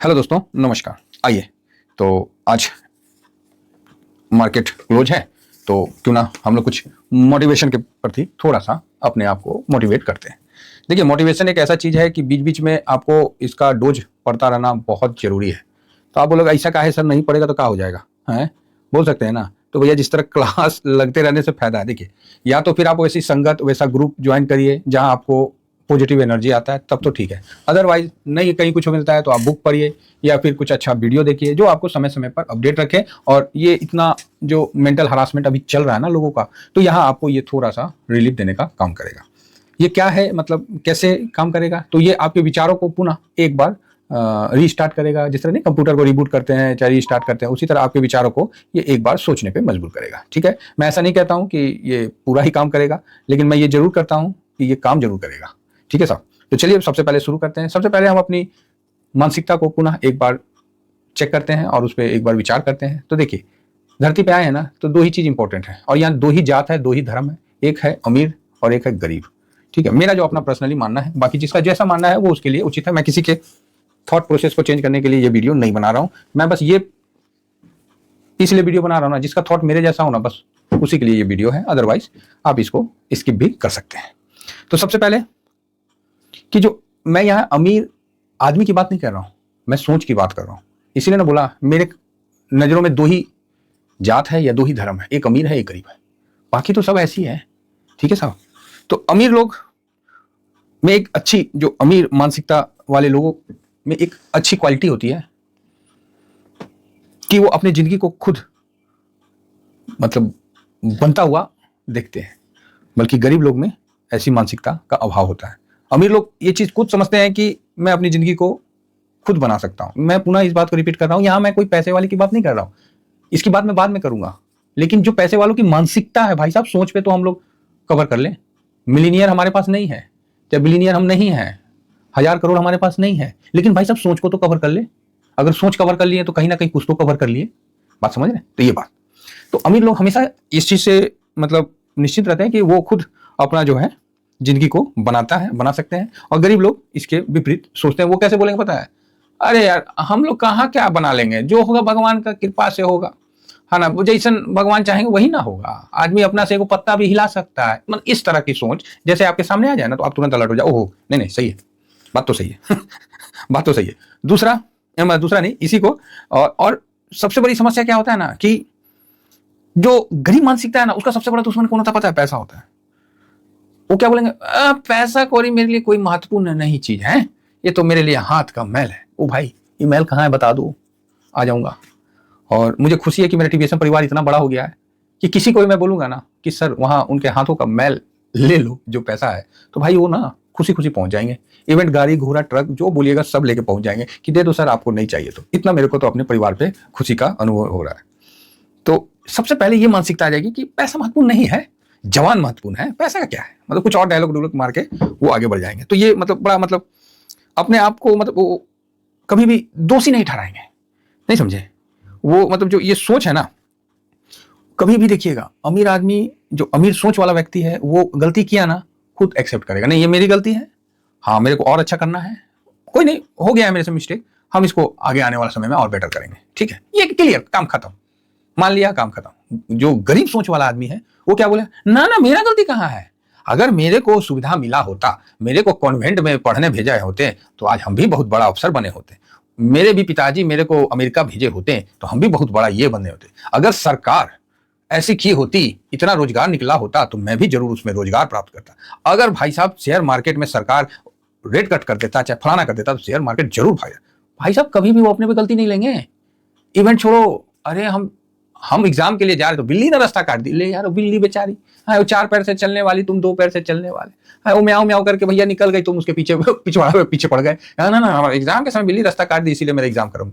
Hello दोस्तों, नमस्कार। आइए, तो आज मार्केट क्लोज है, तो क्यों ना हम लोग कुछ मोटिवेशन के प्रति थोड़ा सा अपने आप को मोटिवेट करते हैं। देखिए, मोटिवेशन एक ऐसा चीज़ है कि बीच बीच में आपको इसका डोज पड़ता रहना बहुत ज़रूरी है। तो आप बोलोगे ऐसा काहे सर, नहीं पड़ेगा तो क्या हो जाएगा, हैं? बोल सकते हैं ना। तो भैया, जिस तरह क्लास लगते रहने से फायदा है। देखिए, या तो फिर आप वैसी संगत, वैसा ग्रुप ज्वाइन करिए जहाँ आपको पॉजिटिव एनर्जी आता है, तब तो ठीक है। अदरवाइज नहीं, कहीं कुछ मिलता है तो आप बुक पढ़िए या फिर कुछ अच्छा वीडियो देखिए जो आपको समय समय पर अपडेट रखे। और ये इतना जो मेंटल हरासमेंट अभी चल रहा है ना लोगों का, तो यहाँ आपको ये थोड़ा सा रिलीफ देने का काम करेगा। ये क्या है, मतलब कैसे काम करेगा? तो ये आपके विचारों को पुनः एक बार रीस्टार्ट करेगा। जिस तरह नहीं कंप्यूटर को रिबूट करते हैं, चाहे रीस्टार्ट करते हैं, उसी तरह आपके विचारों को ये एक बार सोचने पे मजबूर करेगा। ठीक है, मैं ऐसा नहीं कहता हूँ कि ये पूरा ही काम करेगा, लेकिन मैं ये जरूर करता हूँ कि ये काम जरूर करेगा। ठीक है साहब, तो चलिए सबसे पहले शुरू करते हैं। सबसे पहले हम अपनी मानसिकता को पुनः एक बार चेक करते हैं और उस पर एक बार विचार करते हैं। तो देखिए, धरती पे आए हैं ना, तो दो ही चीज इंपॉर्टेंट है, और यहाँ दो ही जात है, दो ही धर्म है। एक है अमीर और एक है गरीब। ठीक है, मेरा जो अपना पर्सनली मानना है, बाकी जिसका जैसा मानना है वो उसके लिए उचित है। मैं किसी के थॉट प्रोसेस को चेंज करने के लिए ये वीडियो नहीं बना रहा हूं। मैं बस ये इसलिए वीडियो बना रहा हूं ना, जिसका थॉट मेरे जैसा हो ना, बस उसी के लिए ये वीडियो है। अदरवाइज आप इसको स्किप भी कर सकते हैं। तो सबसे पहले कि जो मैं यहाँ अमीर आदमी की बात नहीं कर रहा हूं, मैं सोच की बात कर रहा हूं। इसीलिए ना बोला, मेरे नजरों में दो ही जात है या दो ही धर्म है, एक अमीर है एक गरीब है, बाकी तो सब ऐसी है। ठीक है साहब, तो अमीर लोग में एक अच्छी, जो अमीर मानसिकता वाले लोगों में एक अच्छी क्वालिटी होती है कि वो अपनी जिंदगी को खुद मतलब बनता हुआ देखते हैं, बल्कि गरीब लोग में ऐसी मानसिकता का अभाव होता है। अमीर लोग ये चीज खुद समझते हैं कि मैं अपनी जिंदगी को खुद बना सकता हूं। मैं पुनः इस बात को रिपीट कर रहा हूं, यहां मैं कोई पैसे वाले की बात नहीं कर रहा हूं, इसकी बात मैं बाद में करूंगा। लेकिन जो पैसे वालों की मानसिकता है भाई साहब, सोच पे तो हम लोग कवर कर लें। मिलीनियर हमारे पास नहीं है, या बिलीनियर हम नहीं है, 1000 करोड़ हमारे पास नहीं है, लेकिन भाई साहब सोच को तो कवर कर ले। अगर सोच कवर कर लिए तो कहीं ना कहीं कुछ तो कवर कर लिए। बात समझ रहे हैं? तो ये बात, तो अमीर लोग हमेशा इस चीज से मतलब निश्चित रहते हैं कि वो खुद अपना जो है जिंदगी को बना सकते हैं। और गरीब लोग इसके विपरीत सोचते हैं। वो कैसे बोलेंगे पता है? अरे यार, हम लोग कहाँ क्या बना लेंगे, जो होगा भगवान का कृपा से होगा, है ना। जैसन भगवान चाहेंगे वही ना होगा। आदमी अपना से को पत्ता भी हिला सकता है। मतलब इस तरह की सोच जैसे आपके सामने आ जाए ना, तो आप तुरंत अलर्ट हो जाओ। ओहो, नहीं नहीं, सही है, बात तो सही है बात तो सही है। दूसरा नहीं, इसी को और सबसे बड़ी समस्या क्या होता है ना, कि जो गरीब मानसिकता है ना, उसका सबसे बड़ा दुश्मन कौन होता है पता है? पैसा होता है। वो क्या बोलेंगे, पैसा कौड़ी मेरे लिए कोई महत्वपूर्ण नहीं चीज है, ये तो मेरे लिए हाथ का मैल है। ओ भाई, ये मैल कहाँ है बता दो, आ जाऊंगा। और मुझे खुशी है कि मेरा टीवीएसएम परिवार इतना बड़ा हो गया है कि किसी को भी मैं बोलूंगा ना कि सर वहां उनके हाथों का मैल ले लो जो पैसा है, तो भाई वो ना खुशी खुशी पहुंच जाएंगे। इवेंट, गाड़ी घोड़ा ट्रक जो बोलिएगा सब लेके पहुंच जाएंगे कि दे दो सर, आपको नहीं चाहिए तो। इतना मेरे को तो अपने परिवार पे खुशी का अनुभव हो रहा है। तो सबसे पहले ये मानसिकता आ जाएगी कि पैसा महत्वपूर्ण नहीं है, जवान महत्वपूर्ण है। पैसा का क्या है, मतलब कुछ और डायलॉग मार के वो आगे बढ़ जाएंगे। तो ये मतलब बड़ा मतलब अपने आप को मतलब वो कभी भी दोषी नहीं ठहराएंगे। नहीं समझे? वो मतलब जो ये सोच है ना, कभी भी देखिएगा, अमीर आदमी, जो अमीर सोच वाला व्यक्ति है, वो गलती किया ना, खुद एक्सेप्ट करेगा। नहीं, ये मेरी गलती है, हाँ मेरे को और अच्छा करना है, कोई नहीं, हो गया है मेरे से मिस्टेक, हम इसको आगे आने वाले समय में और बेटर करेंगे। ठीक है, ये क्लियर, काम खत्म, मान लिया, काम खत्म। जो गरीब सोच वाला आदमी है वो क्या बोले, ना ना मेरा गलती कहाँ है, अगर मेरे को सुविधा मिला होता, मेरे को कॉन्वेंट में पढ़ने भेजा होते, तो आज हम भी बहुत बड़ा अफसर बने होते। मेरे भी पिताजी मेरे को अमेरिका भेजे होते तो हम भी बहुत बड़ा ये बने होते। अगर सरकार ऐसी की होती, इतना रोजगार निकला होता, तो मैं भी जरूर उसमें रोजगार प्राप्त करता। अगर भाई साहब शेयर मार्केट में सरकार रेट कट कर देता, चाहे फलाना कर देता, तो शेयर मार्केट जरूर भागा। भाई साहब कभी भी वो अपने पे गलती नहीं लेंगे। इवेंट छोड़ो, अरे हम एग्जाम के लिए जा रहे तो बिल्ली ने रास्ता काट दी। ले यार, बिल्ली बेचारी, हाँ वो 4 पैर से चलने वाली, तुम 2 पैर से चलने वाले, हाँ वो म्याऊ म्याऊ करके भैया निकल गई, तुम उसके पीछे पीछे पड़ गए। ना ना ना, एग्जाम के समय बिल्ली रास्ता काट दी, इसीलिए मेरा एग्जाम करूँ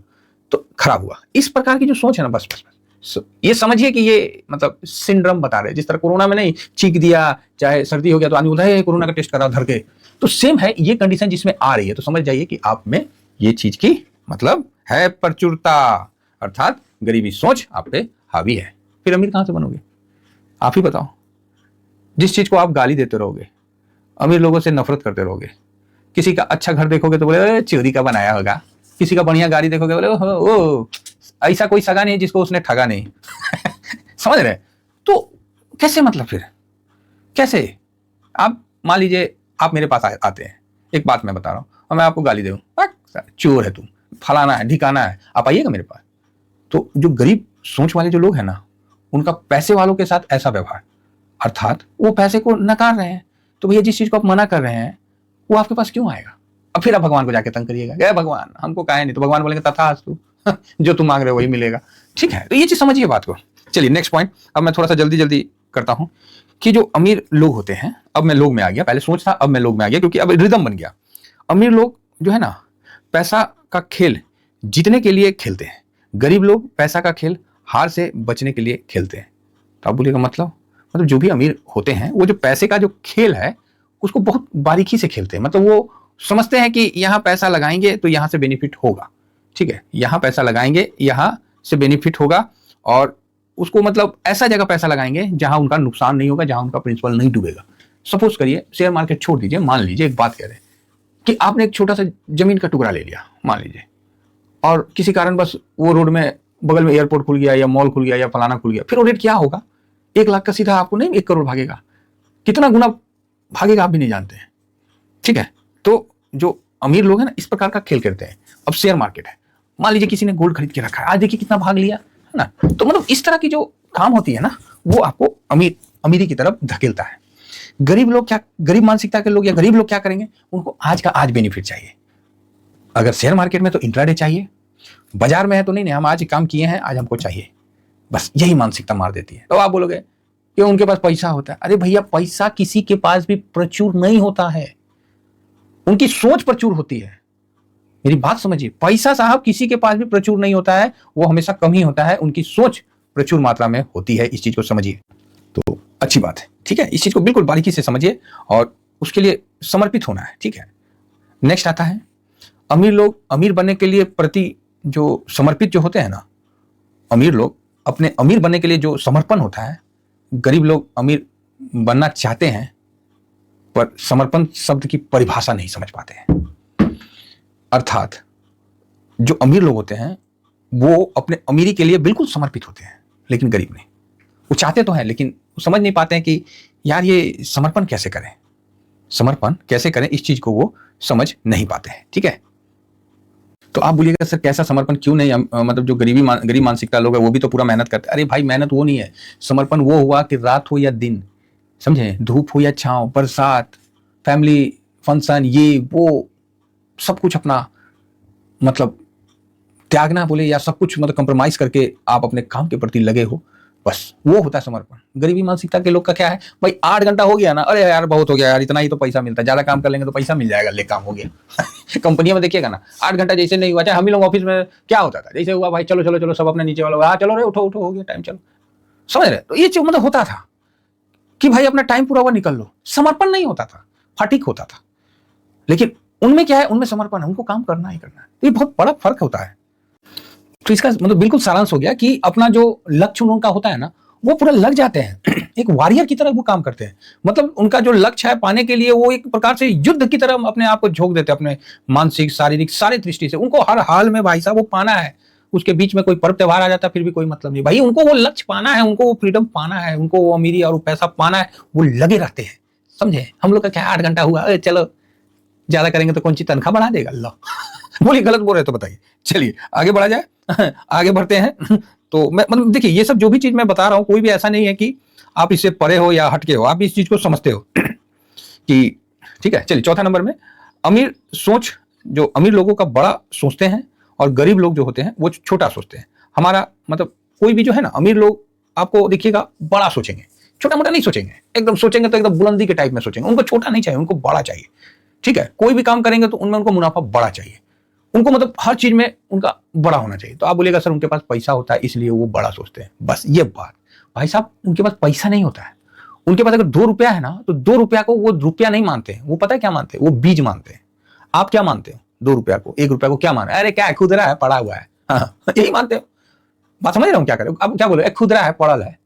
तो खराब हुआ। इस प्रकार की जो सोच है ना, बस बस बस ये समझिए कि ये मतलब सिंड्रोम बता रहे हैं। जिस तरह कोरोना में नहीं चीख दिया, चाहे सर्दी हो गया तो आदमी बोलता है कोरोना का टेस्ट करा धर के, तो सेम है ये कंडीशन जिसमें आ रही है। तो समझ जाइए कि आप में ये चीज की मतलब है प्रचुरता, अर्थात गरीबी सोच आप पे हावी है। फिर अमीर कहां से बनोगे, आप ही बताओ। जिस चीज को आप गाली देते रहोगे, अमीर लोगों से नफरत करते रहोगे, किसी का अच्छा घर देखोगे तो बोले चोरी का बनाया होगा, किसी का बढ़िया गाड़ी देखोगे बोले ओ ऐसा कोई सगा नहीं जिसको उसने ठगा नहीं। समझ रहे? तो कैसे, मतलब फिर कैसे? आप मान लीजिए आप मेरे पास आते हैं, एक बात मैं बता रहा हूं, और मैं आपको गाली दूं, चोर है तुम, फलाना है, ढिकाना है, आप आइएगा मेरे पास? तो जो गरीब सोच वाले जो लोग हैं ना, उनका पैसे वालों के साथ ऐसा व्यवहार, अर्थात वो पैसे को नकार रहे हैं, तो भैया जिस चीज को आप मना कर रहे हैं वो आपके पास क्यों आएगा? अब फिर आप भगवान को जाके तंग करिएगा, गए भगवान हमको काहे नहीं, तो भगवान बोलेंगे तथास्तु, जो तुम मांग रहे हो वही मिलेगा। ठीक है, तो ये चीज समझिए बात को। चलिए नेक्स्ट पॉइंट, अब मैं थोड़ा सा जल्दी जल्दी करता हूं कि जो अमीर लोग होते हैं, अब मैं लोग में आ गया, पहले सोच था अब मैं लोग में आ गया, क्योंकि अब रिदम बन गया। अमीर लोग जो है ना, पैसा का खेल जीतने के लिए खेलते हैं, गरीब लोग पैसा का खेल हार से बचने के लिए खेलते हैं। तो आप बोलिएगा मतलब जो भी अमीर होते हैं वो जो पैसे का जो खेल है उसको बहुत बारीकी से खेलते हैं, मतलब वो समझते हैं कि यहाँ पैसा लगाएंगे तो यहाँ से बेनिफिट होगा, ठीक है, यहाँ पैसा लगाएंगे यहाँ से बेनिफिट होगा, और उसको मतलब ऐसा जगह पैसा लगाएंगे जहां उनका नुकसान नहीं होगा, जहां उनका प्रिंसिपल नहीं डूबेगा। सपोज करिए शेयर मार्केट छोड़ दीजिए, मान लीजिए एक बात कह रहे हैं कि आपने एक छोटा सा जमीन का टुकड़ा ले लिया मान लीजिए, और किसी कारण बस वो रोड में बगल में एयरपोर्ट खुल गया या मॉल खुल गया या फलाना खुल गया, फिर वो रेट क्या होगा? 1 लाख का सीधा आपको नहीं 1 करोड़ भागेगा, कितना गुना भागेगा आप भी नहीं जानते हैं। ठीक है, तो जो अमीर लोग हैं ना इस प्रकार का खेल करते हैं। अब शेयर मार्केट है, मान लीजिए किसी ने गोल्ड खरीद के रखा है, आज देखिए कितना भाग लिया है ना, तो मतलब इस तरह की जो काम होती है ना वो आपको अमीरी की तरफ धकेलता है। गरीब लोग क्या, गरीब मानसिकता के लोग या गरीब लोग क्या करेंगे? उनको आज का आज बेनिफिट चाहिए। अगर शेयर मार्केट में तो इंट्राडे चाहिए, बाजार में है तो नहीं हम आज काम किए हैं आज हमको चाहिए, बस यही मानसिकता मार देती है। तो आप बोलोगे कि उनके पास पैसा होता है, अरे भैया पैसा किसी के पास भी प्रचुर नहीं होता है, उनकी सोच प्रचुर होती है। मेरी बात समझिए, पैसा साहब किसी के पास भी प्रचुर नहीं होता है, वो हमेशा कम ही होता है, उनकी सोच प्रचुर मात्रा में होती है। इस चीज को समझिए तो अच्छी बात है। ठीक है, इस चीज को बिल्कुल बारीकी से समझिए और उसके लिए समर्पित होना है। ठीक है, नेक्स्ट आता है अमीर लोग। अमीर बनने के लिए प्रति जो समर्पित जो होते हैं ना, अमीर लोग अपने अमीर बनने के लिए जो समर्पण होता है, गरीब लोग अमीर बनना चाहते हैं पर समर्पण शब्द की परिभाषा नहीं समझ पाते हैं। अर्थात जो अमीर लोग होते हैं वो अपने अमीरी के लिए बिल्कुल समर्पित होते हैं, लेकिन गरीब नहीं। वो चाहते तो हैं लेकिन समझ नहीं पाते हैं कि यार ये समर्पण कैसे करें, समर्पण कैसे करें, इस चीज को वो समझ नहीं पाते हैं। ठीक है, तो आप बोलिएगा सर कैसा समर्पण क्यों नहीं, मतलब जो गरीब मानसिकता लोग है वो भी तो पूरा मेहनत करते हैं। अरे भाई मेहनत वो नहीं है, समर्पण वो हुआ कि रात हो या दिन, समझे, धूप हो या छांव, बरसात, फैमिली फंक्शन, ये वो सब कुछ अपना मतलब त्यागना बोले या सब कुछ मतलब कंप्रोमाइज करके आप अपने काम के प्रति लगे हो, बस वो होता है समर्पण। गरीबी मानसिकता के लोग का क्या है, भाई 8 घंटा हो गया ना, अरे यार बहुत हो गया यार, इतना ही तो पैसा मिलता है, ज्यादा काम कर लेंगे तो पैसा मिल जाएगा, ले काम हो गया। कंपनियों में देखिएगा ना 8 घंटा जैसे नहीं हुआ, चाहे हम ही लोग ऑफिस में क्या होता था, जैसे हुआ भाई चलो चलो चलो सब अपने नीचे वाला, चलो रे उठो उठो हो गया टाइम, चलो, समझ रहे? तो ये चीज मतलब होता था कि भाई अपना टाइम पूरा हुआ निकल लो, समर्पण नहीं होता था, फटीक होता था। लेकिन उनमें क्या है, उनमें समर्पण है, उनको काम करना ही करना है। तो ये बहुत बड़ा फर्क होता है। तो इसका मतलब बिल्कुल सारांश हो गया कि अपना जो लक्ष्य उनका होता है ना वो पूरा लग जाते हैं, एक वॉरियर की तरह वो काम करते हैं। मतलब उनका जो लक्ष्य है पाने के लिए वो एक प्रकार से युद्ध की तरह अपने आप को झोंक देते हैं, अपने मानसिक शारीरिक सारी दृष्टि से। उनको हर हाल में भाई साहब वो पाना है, उसके बीच में कोई पर्व त्योहार आ जाता है फिर भी कोई मतलब नहीं, भाई उनको वो लक्ष्य पाना है, उनको वो फ्रीडम पाना है, उनको वो अमीरी और वो पैसा पाना है, वो लगे रहते हैं। समझे? हम लोग का क्या 8 घंटा हुआ, चलो ज्यादा करेंगे तो कौन सी तनख्वाह बढ़ा देगा, अल्लाह। बोलिए गलत बोल रहे तो बताइए। चलिए आगे बढ़ा जाए, आगे बढ़ते हैं। तो मैं मतलब देखिए ये सब जो भी चीज मैं बता रहा हूं कोई भी ऐसा नहीं है कि आप इससे परे हो या हटके हो, आप इस चीज को समझते हो कि ठीक है। चलिए चौथा नंबर में अमीर सोच, जो अमीर लोगों का बड़ा सोचते हैं और गरीब लोग जो होते हैं वो छोटा सोचते हैं। हमारा मतलब कोई भी जो है ना, अमीर लोग आपको देखिएगा बड़ा सोचेंगे, छोटा मोटा नहीं सोचेंगे, एकदम सोचेंगे तो एकदम बुलंदी के टाइप में सोचेंगे। उनको छोटा नहीं चाहिए, उनको बड़ा चाहिए। ठीक है, कोई भी काम करेंगे तो उनमें उनको मुनाफा बड़ा चाहिए, उनको मतलब हर चीज में उनका बड़ा होना चाहिए। तो आप बोलेगा सर उनके पास पैसा होता है इसलिए वो बड़ा सोचते हैं, बस ये बात। भाई साहब उनके पास पैसा नहीं होता है, उनके पास अगर 2 रुपया है ना तो 2 रुपया को वो रुपया नहीं मानते हैं, वो पता है क्या मानते हैं, वो बीज मानते हैं। आप क्या मानते हो? 2 रुपया को, 1 रुपया को क्या माने? अरे क्या है, खुदरा है, पड़ा हुआ है, हाँ, यही मानते हो। बात समझ रहे हो क्या करें? आप क्या बोले, खुदरा है, पड़ल है।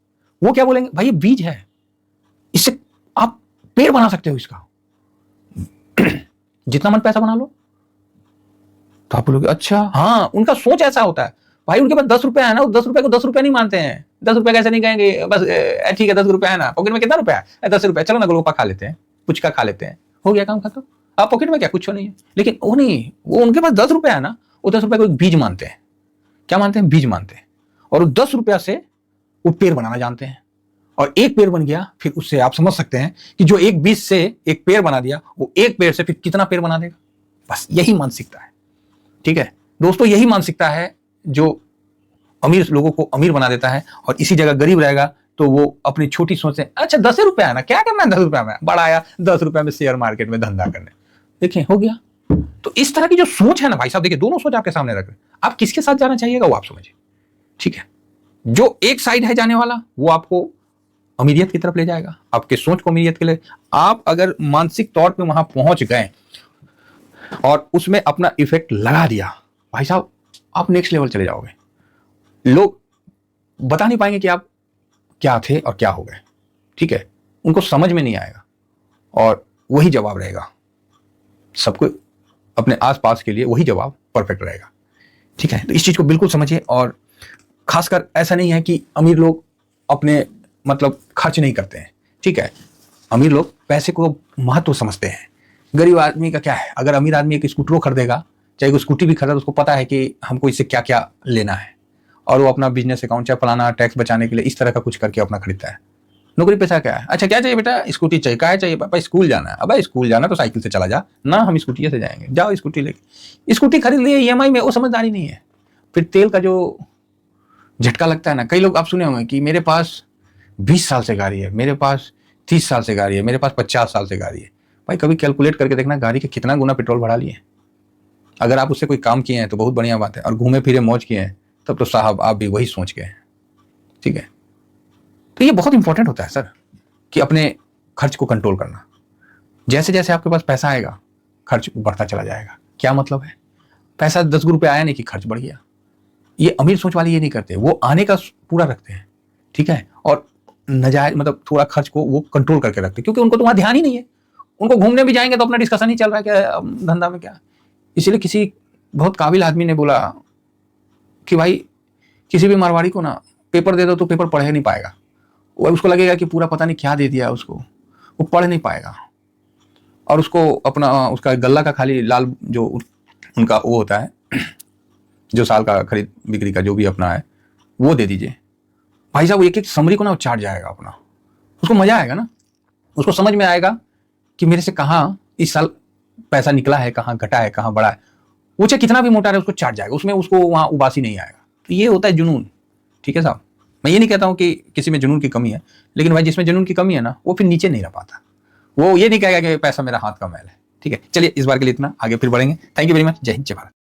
वो क्या बोलेंगे, भाई ये बीज है, इससे आप पेड़ बना सकते हो इसका। जितना मन पैसा बना लो, तो आप बोलोगे अच्छा, हाँ, उनका सोच ऐसा होता है भाई। उनके पास 10 रुपए है ना, 10 रुपए को 10 रुपए नहीं मानते हैं। 10 रुपए कैसे नहीं कहेंगे, बस ठीक है 10 रुपए है ना, पॉकेट में कितना रुपया है, 10 रुपए, चलो ना गोलगप्पा खा लेते हैं, पुचका खा लेते हैं, हो गया काम खत्म। आप पॉकेट में क्या कुछ नहीं है। लेकिन वो नहीं, वो उनके पास 10 रुपया है ना, वो 10 रुपए को एक बीज मानते हैं। क्या मानते हैं? बीज मानते हैं। और 10 रुपया से वो पेड़ बनाना जानते हैं। और एक पेड़ बन गया, फिर उससे आप समझ सकते हैं कि जो एक बीज से एक पेड़ बना दिया, वो एक पेड़ से फिर कितना पेड़ बना देगा। बस यही मानसिकता है। ठीक है दोस्तों, यही मानसिकता है जो अमीर लोगों को अमीर बना देता है, और इसी जगह गरीब रहेगा तो वो अपनी छोटी सोच से, अच्छा 10 रुपया है ना, क्या करना है 10 रुपया में, बड़ा आया 10 रुपया में शेयर मार्केट में धंधा करने, देखिए हो गया। तो इस तरह की जो सोच है ना भाई साहब, देखिए दोनों सोच आपके सामने रख रहे, आप किसके साथ जाना चाहिएगा वो आप समझिए। ठीक है, जो एक साइड है जाने वाला, वो आपको अमीरियत की तरफ ले जाएगा, आपके सोच को अमीरियत के लिए। आप अगर मानसिक तौर पे वहां पहुंच गए और उसमें अपना इफेक्ट लगा दिया भाई साहब, आप नेक्स्ट लेवल चले जाओगे। लोग बता नहीं पाएंगे कि आप क्या थे और क्या हो गए। ठीक है, उनको समझ में नहीं आएगा, और वही जवाब रहेगा सबको, अपने आसपास के लिए वही जवाब परफेक्ट रहेगा। ठीक है, तो इस चीज को बिल्कुल समझिए। और खासकर ऐसा नहीं है कि अमीर लोग अपने मतलब खर्च नहीं करते हैं। ठीक है, अमीर लोग पैसे को महत्व समझते हैं। गरीब आदमी का क्या है, अगर अमीर आदमी एक स्कूटर खरीदेगा, चाहे वो स्कूटी भी खरीदा, उसको पता है कि हमको इससे क्या क्या लेना है, और वो अपना बिजनेस अकाउंट चाहे फलाना टैक्स बचाने के लिए इस तरह का कुछ करके अपना खरीदता है। नौकरी पैसा क्या है, अच्छा क्या चाहिए बेटा, स्कूटी चाहिए, क्या चाहिए पापा, स्कूल जाना है, अब स्कूल जाना तो साइकिल से चला जा ना, हम स्कूटी से जाएंगे, जाओ स्कूटी लेके, स्कूटी खरीद लिए ईएमआई में, वो समझदारी नहीं है। फिर तेल का जो झटका लगता है ना, कई लोग आप सुने होंगे कि मेरे पास 20 साल से गाड़ी है, मेरे पास 30 साल से गाड़ी है, मेरे पास 50 साल से गाड़ी है। भाई कभी कैलकुलेट करके देखना गाड़ी के कितना गुना पेट्रोल बढ़ा लिए। अगर आप उससे कोई काम किए हैं तो बहुत बढ़िया बात है, और घूमे फिरे मौज किए हैं तब तो साहब आप भी वही सोच के हैं। ठीक है, तो ये बहुत इंपॉर्टेंट होता है सर, कि अपने खर्च को कंट्रोल करना। जैसे जैसे आपके पास पैसा आएगा, खर्च बढ़ता चला जाएगा। क्या मतलब है, पैसा 10 रुपये आया नहीं कि खर्च बढ़ गया। ये अमीर सोच वाले ये नहीं करते, वो आने का पूरा रखते हैं। ठीक है, और नजायज मतलब थोड़ा खर्च को वो कंट्रोल करके रखते हैं, क्योंकि उनको तो वहां ध्यान ही नहीं है। उनको घूमने भी जाएंगे तो अपना डिस्कशन ही चल रहा है कि धंधा में क्या। इसलिए किसी बहुत काबिल आदमी ने बोला कि भाई किसी भी मारवाड़ी को ना पेपर दे दो तो पेपर पढ़ नहीं पाएगा, वो उसको लगेगा कि पूरा पता नहीं क्या दे दिया उसको, वो पढ़ नहीं पाएगा, और उसको अपना उसका गल्ला का खाली लाल जो उनका वो होता है, जो साल का खरीद बिक्री का जो भी अपना है वो दे दीजिए। भाई साहब एक एक समरी को ना चाट जाएगा अपना, उसको मजा आएगा ना, उसको समझ में आएगा कि मेरे से कहाँ इस साल पैसा निकला है, कहाँ घटा है, कहाँ बढ़ा है। वो चाहे कितना भी मोटा है उसको चाट जाएगा, उसमें उसको वहां उबासी नहीं आएगा। तो ये होता है जुनून। ठीक है साहब, मैं ये नहीं कहता हूं कि किसी में जुनून की कमी है, लेकिन भाई जिसमें जुनून की कमी है ना, वो फिर नीचे नहीं रह पाता, वो ये नहीं कहेगा कि पैसा मेरा हाथ का मैल है। ठीक है, चलिए इस बार के लिए इतना, आगे फिर बढ़ेंगे। थैंक यू वेरी मच, जय हिंद जय भारत।